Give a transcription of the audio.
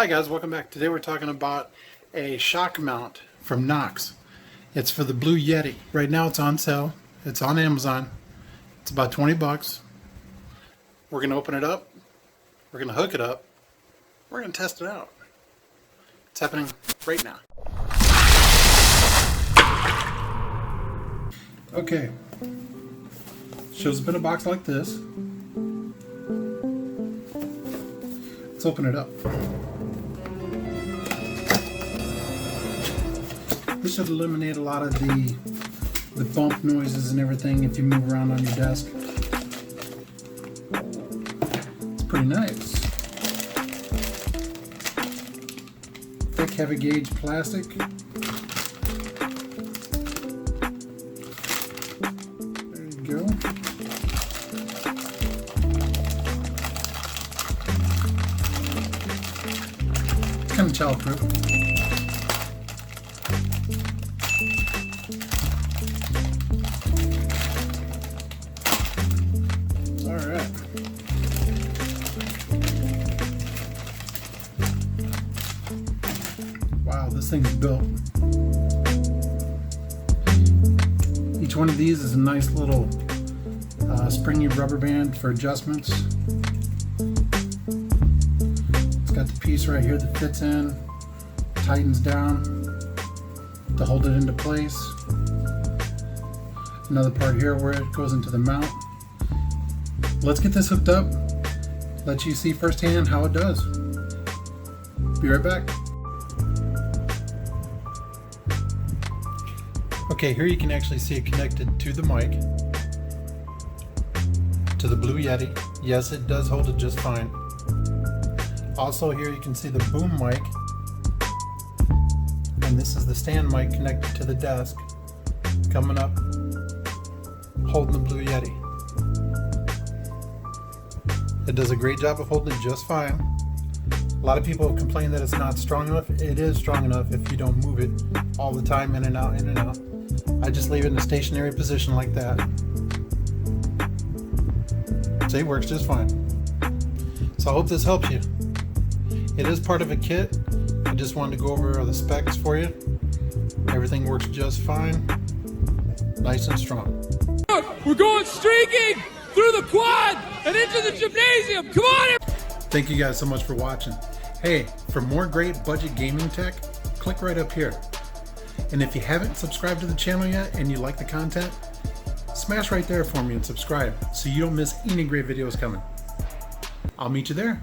Hi guys, welcome back. Today we're talking about a shock mount from Knox. It's for the Blue Yeti. Right now it's on sale. It's on Amazon. It's about 20 bucks. We're going to open it up. We're going to hook it up. We're going to test it out. It's happening right now. Okay. Shows up in a box like this. Let's open it up. This should eliminate a lot of the bump noises and everything if you move around on your desk. It's pretty nice. Thick, heavy gauge plastic. There you go. Kind of childproof. Alright. Wow, this thing's built. Each one of these is a nice little springy rubber band for adjustments. It's got the piece right here that fits in, tightens down to hold it into place. Another part here where it goes into the mount. Let's get this hooked up, let you see firsthand how it does. Be right back. Okay, here you can actually see it connected to the mic, to the Blue Yeti. Yes, it does hold it just fine. Also here you can see the boom mic, and this is the stand mic connected to the desk, coming up, holding the Blue Yeti. It does a great job of holding it just fine. A lot of people complain that it's not strong enough. It is strong enough if you don't move it all the time, in and out, in and out. I just leave it in a stationary position like that. So it works just fine. So I hope this helps you. It is part of a kit. I just wanted to go over the specs for you. Everything works just fine. Nice and strong. We're going streaking through the quad and into the gymnasium. Come on! Thank you guys so much for watching. Hey, for more great budget gaming tech, click right up here. And if you haven't subscribed to the channel yet and you like the content, smash right there for me and subscribe so you don't miss any great videos coming. I'll meet you there.